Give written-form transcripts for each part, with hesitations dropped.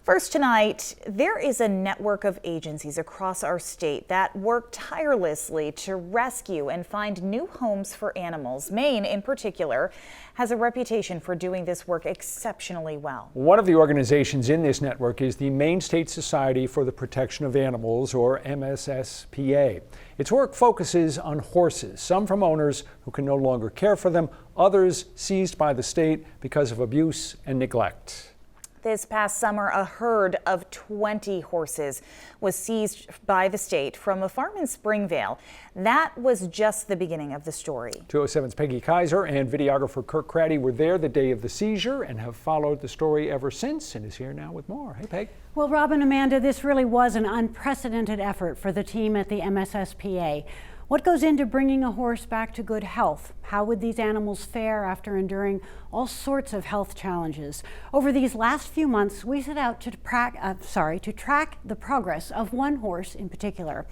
First tonight, there is a network of agencies across our state that work tirelessly to rescue and find new homes for animals. Maine, in particular, has a reputation for doing this work exceptionally well. One of the organizations in this network is the Maine State Society for the Protection of Animals, or MSSPA. Its work focuses on horses, some from owners who can no longer care for them, others seized by the state because of abuse and neglect. This past summer, a herd of 20 horses was seized by the state from a farm in Springvale. That was just the beginning of the story. 207's Peggy Kaiser and videographer Kirk Craddy were there the day of the seizure and have followed the story ever since and is here now with more. Hey, Peg. Well, Rob and Amanda, this really was an unprecedented effort for the team at the MSSPA. What goes into bringing a horse back to good health? How would these animals fare after enduring all sorts of health challenges? Over these last few months, we set out to track the progress of one horse in particular.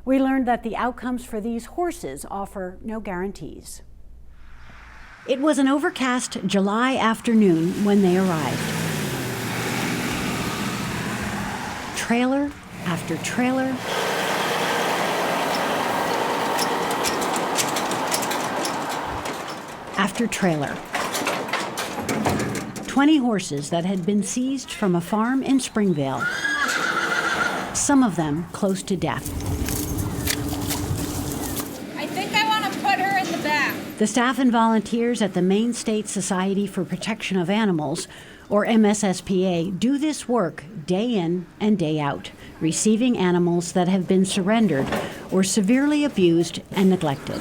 We learned that the outcomes for these horses offer no guarantees. It was an overcast July afternoon when they arrived. Trailer after trailer, after trailer. 20 horses that had been seized from a farm in Springvale, some of them close to death. I think I want to put her in the back. The staff and volunteers at the Maine State Society for Protection of Animals, or MSSPA, do this work day in and day out, receiving animals that have been surrendered or severely abused and neglected.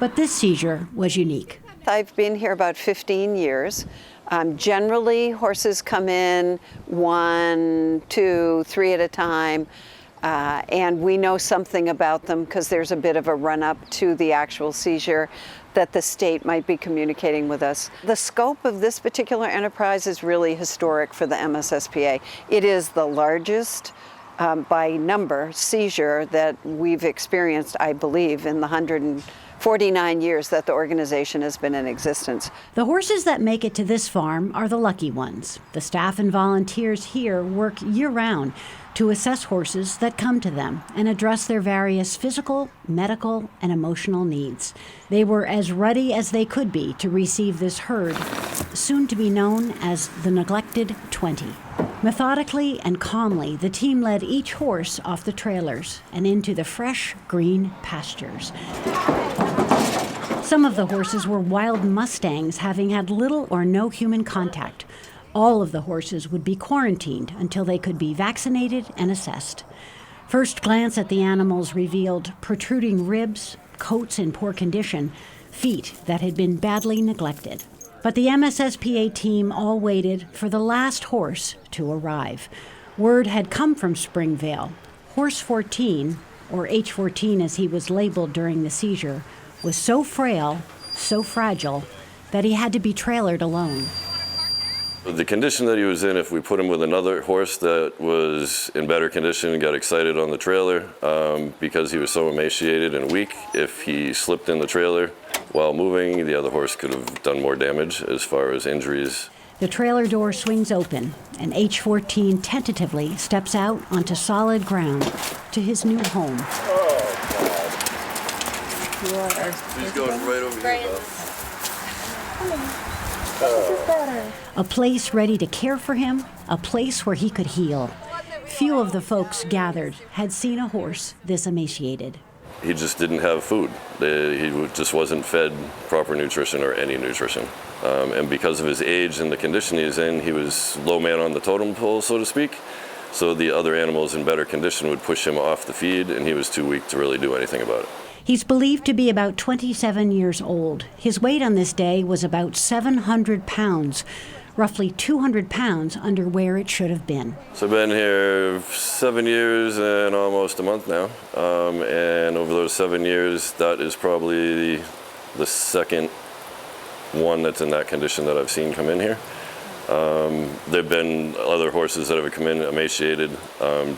But this seizure was unique. I've been here about 15 years. Generally, horses come in 1, 2, 3 at a time, and we know something about them because there's a bit of a run-up to the actual seizure that the state might be communicating with us. The scope of this particular enterprise is really historic for the MSSPA. It is the largest by number seizure that we've experienced, I believe, in the 149 years that the organization has been in existence. The horses that make it to this farm are the lucky ones. The staff and volunteers here work year-round to assess horses that come to them and address their various physical, medical, and emotional needs. They were as ready as they could be to receive this herd, soon to be known as the Neglected 20. Methodically and calmly, the team led each horse off the trailers and into the fresh, green pastures. Some of the horses were wild Mustangs, having had little or no human contact. All of the horses would be quarantined until they could be vaccinated and assessed. First glance at the animals revealed protruding ribs, coats in poor condition, feet that had been badly neglected. But the MSSPA team all waited for the last horse to arrive. Word had come from Springvale. Horse 14, or H14 as he was labeled during the seizure, was so frail, so fragile, that he had to be trailered alone. The condition that he was in, if we put him with another horse that was in better condition and got excited on the trailer, because he was so emaciated and weak, if he slipped in the trailer while moving, the other horse could have done more damage as far as injuries. The trailer door swings open, and H14 tentatively steps out onto solid ground to his new home. He's going right over here, Bob. A place ready to care for him, a place where he could heal. Few of the folks gathered had seen a horse this emaciated. He just didn't have food. He just wasn't fed proper nutrition or any nutrition. And because of his age and the condition he's in, he was low man on the totem pole, so to speak. So the other animals in better condition would push him off the feed, and he was too weak to really do anything about it. He's believed to be about 27 years old. His weight on this day was about 700 pounds, roughly 200 pounds under where it should have been. So I've been here 7 years and almost a month now. And over those 7 years, that is probably the second one that's in that condition that I've seen come in here. There have been other horses that have come in emaciated,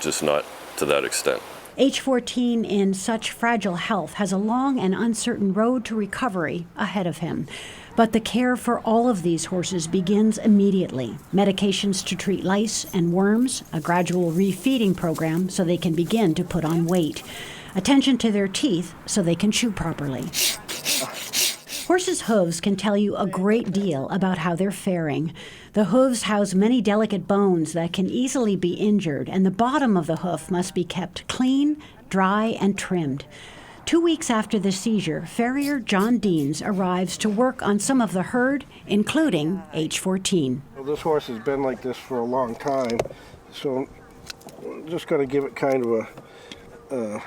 just not to that extent. H14 in such fragile health has a long and uncertain road to recovery ahead of him. But the care for all of these horses begins immediately. Medications to treat lice and worms, a gradual refeeding program so they can begin to put on weight, attention to their teeth so they can chew properly. Horses' hooves can tell you a great deal about how they're faring. The hooves house many delicate bones that can easily be injured, and the bottom of the hoof must be kept clean, dry, and trimmed. 2 weeks after the seizure, farrier John Deans arrives to work on some of the herd, including H14. Well, this horse has been like this for a long time, so I'm just going to give it kind of a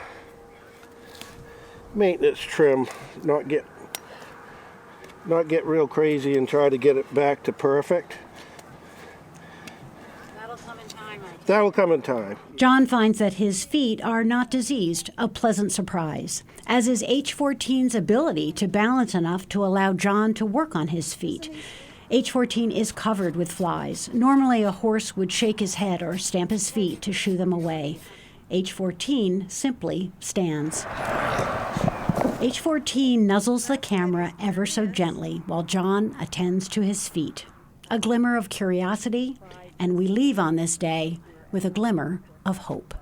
maintenance trim, not get real crazy and try to get it back to perfect. That'll come in time. That'll come in time. John finds that his feet are not diseased, a pleasant surprise, as is H14's ability to balance enough to allow John to work on his feet. H14 is covered with flies. Normally a horse would shake his head or stamp his feet to shoo them away. H14 simply stands. H14 nuzzles the camera ever so gently while John attends to his feet. A glimmer of curiosity, and we leave on this day with a glimmer of hope.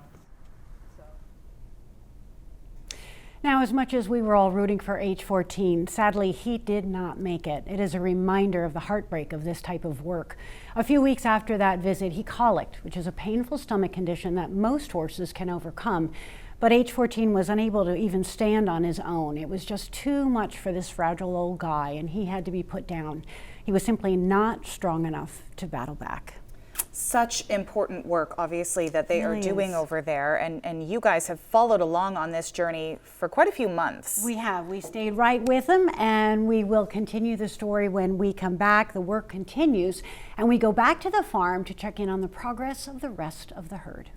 Now, as much as we were all rooting for H14, sadly, he did not make it. It is a reminder of the heartbreak of this type of work. A few weeks after that visit, he colicked, which is a painful stomach condition that most horses can overcome. But H14 was unable to even stand on his own. It was just too much for this fragile old guy, and he had to be put down. He was simply not strong enough to battle back. Such important work, obviously, that they are doing over there, and you guys have followed along on this journey for quite a few months. We have. We stayed right with them, and we will continue the story when we come back. The work continues, and we go back to the farm to check in on the progress of the rest of the herd.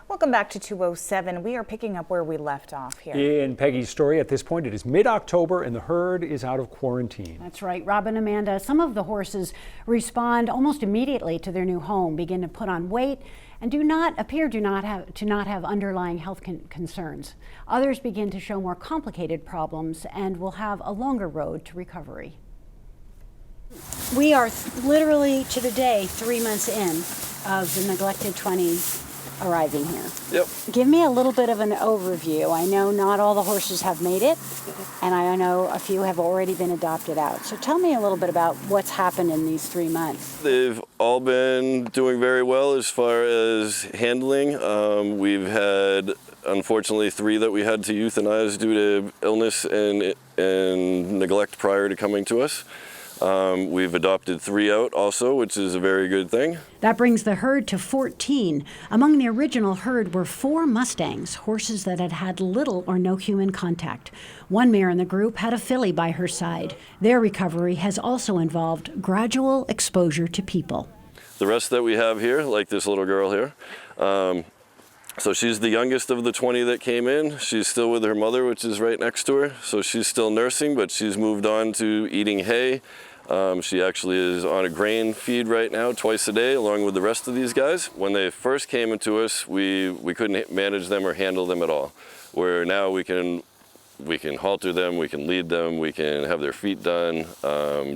Welcome back to 207. We are picking up where we left off here. In Peggy's story, at this point, it is mid-October and the herd is out of quarantine. That's right, Rob and Amanda. Some of the horses respond almost immediately to their new home, begin to put on weight, and do not have underlying health concerns. Others begin to show more complicated problems and will have a longer road to recovery. We are literally to the day 3 months in of the neglected 20 arriving here. Yep. Give me a little bit of an overview. I know not all the horses have made it, and I know a few have already been adopted out. So tell me a little bit about what's happened in these 3 months. They've all been doing very well as far as handling. We've had, unfortunately, 3 that we had to euthanize due to illness and neglect prior to coming to us. We've adopted 3 out also, which is a very good thing. That brings the herd to 14. Among the original herd were 4 Mustangs, horses that had had little or no human contact. One mare in the group had a filly by her side. Their recovery has also involved gradual exposure to people. The rest that we have here, like this little girl here, so she's the youngest of the 20 that came in. She's still with her mother, which is right next to her. So she's still nursing, but she's moved on to eating hay. She actually is on a grain feed right now, twice a day, along with the rest of these guys. When they first came into us, we couldn't manage them or handle them at all. Where now we can halter them, we can lead them, we can have their feet done,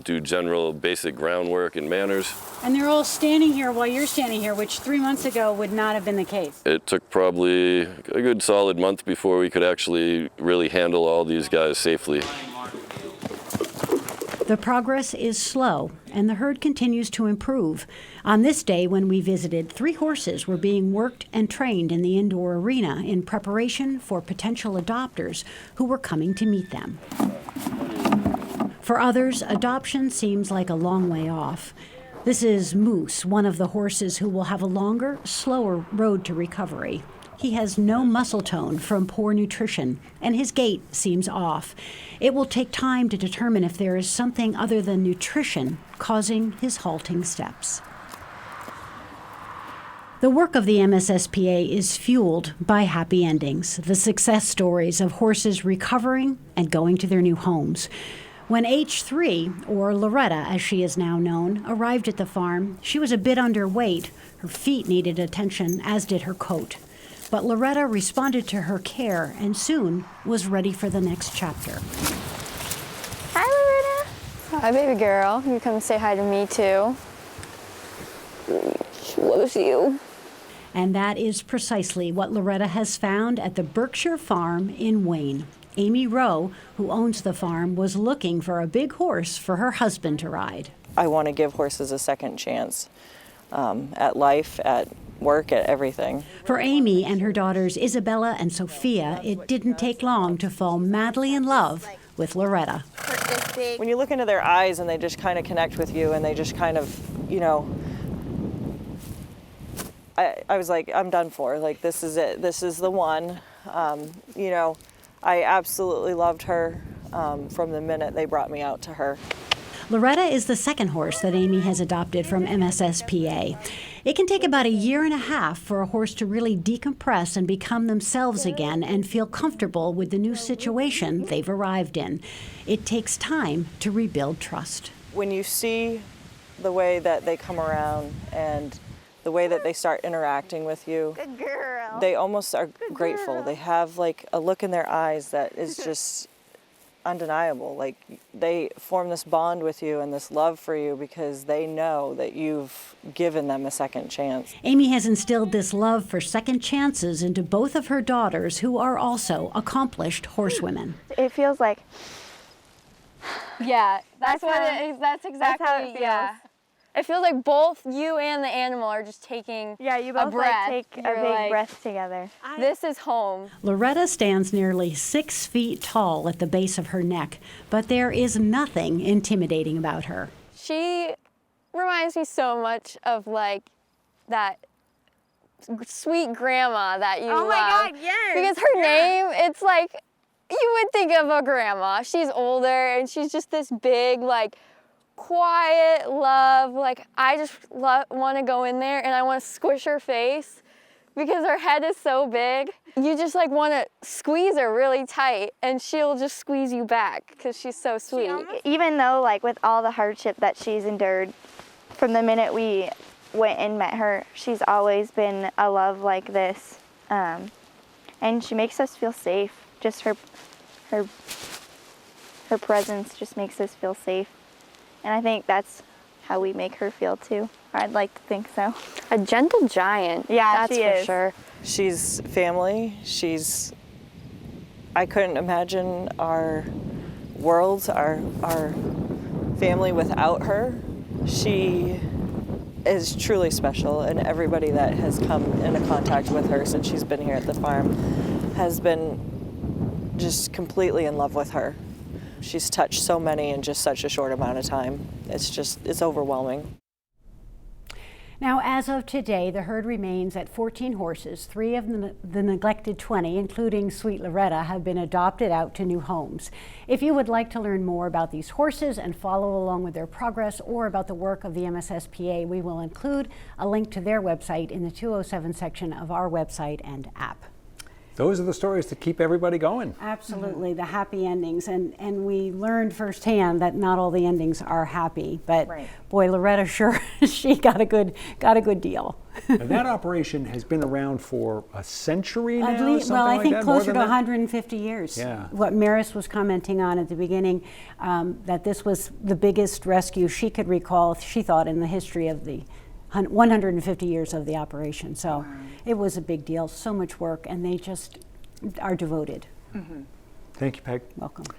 do general basic groundwork and manners. And they're all standing here while you're standing here, which 3 months ago would not have been the case. It took probably a good solid month before we could actually really handle all these guys safely. The progress is slow, and the herd continues to improve. On this day when we visited, 3 horses were being worked and trained in the indoor arena in preparation for potential adopters who were coming to meet them. For others, adoption seems like a long way off. This is Moose, one of the horses who will have a longer, slower road to recovery. He has no muscle tone from poor nutrition, and his gait seems off. It will take time to determine if there is something other than nutrition causing his halting steps. The work of the MSSPA is fueled by happy endings, the success stories of horses recovering and going to their new homes. When H3, or Loretta as she is now known, arrived at the farm, she was a bit underweight. Her feet needed attention, as did her coat. But Loretta responded to her care and soon was ready for the next chapter. Hi, Hi, baby girl. You come say hi to me, too. She loves you. And that is precisely what Loretta has found at the Berkshire Farm in Wayne. Amy Rowe, who owns the farm, was looking for a big horse for her husband to ride. I want to give horses a second chance at life, at work, at everything. For Amy and her daughters Isabella and Sophia, it didn't take long to fall madly in love with Loretta. When you look into their eyes and they just kind of connect with you and they just kind of, you know, I was like, I'm done for. Like, this is it. This is the one. You know, I absolutely loved her from the minute they brought me out to her. Loretta is the second horse that Amy has adopted from MSSPA. It can take about 1.5 years for a horse to really decompress and become themselves again and feel comfortable with the new situation they've arrived in. It takes time to rebuild trust. When you see the way that they come around and the way that they start interacting with you, Good girl. they almost are grateful. They have like a look in their eyes that is just undeniable. Like, they form this bond with you and this love for you because they know that you've given them a second chance. Amy has instilled this love for second chances into both of her daughters, who are also accomplished horsewomen. It feels like Yeah, that's exactly how it feels. Yeah. It feels like both you and the animal are just taking you a both breath. like take a You're big like, breath together. This is home. Loretta stands nearly 6 feet tall at the base of her neck, but there is nothing intimidating about her. She reminds me so much of like that sweet grandma that you love. Oh my God, yes. Because her name, it's like, you would think of a grandma. She's older and she's just this big, like, quiet love. Like, I just want to go in there and I want to squish her face because her head is so big. You just like want to squeeze her really tight and she'll just squeeze you back because she's so sweet. Even though, like, with all the hardship that she's endured, from the minute we went and met her, she's always been a love like this, and she makes us feel safe. Just her presence just makes us feel safe, and I think that's how we make her feel too. Or I'd like to think so. A gentle giant. Yeah, that's she for is. sure. She's family. I couldn't imagine our worlds, our family without her. She is truly special, and everybody that has come into contact with her since she's been here at the farm has been just completely in love with her. She's touched so many in just such a short amount of time. It's overwhelming. Now, as of today, the herd remains at 14 horses. 3 of the neglected 20, including Sweet Loretta, have been adopted out to new homes. If you would like to learn more about these horses and follow along with their progress or about the work of the MSSPA, we will include a link to their website in the 207 section of our website and app. Those are the stories that keep everybody going. Absolutely, the happy endings, and we learned firsthand that not all the endings are happy. But Right. boy, Loretta sure she got a good deal. And that operation has been around for a century now. At least, something well, I like think that? More closer than to that? 150 years. Yeah. What Maris was commenting on at the beginning, that this was the biggest rescue she could recall, she thought, in the history of the 150 years of the operation. So it was a big deal, so much work, and they just are devoted. Thank you, Peg. Welcome.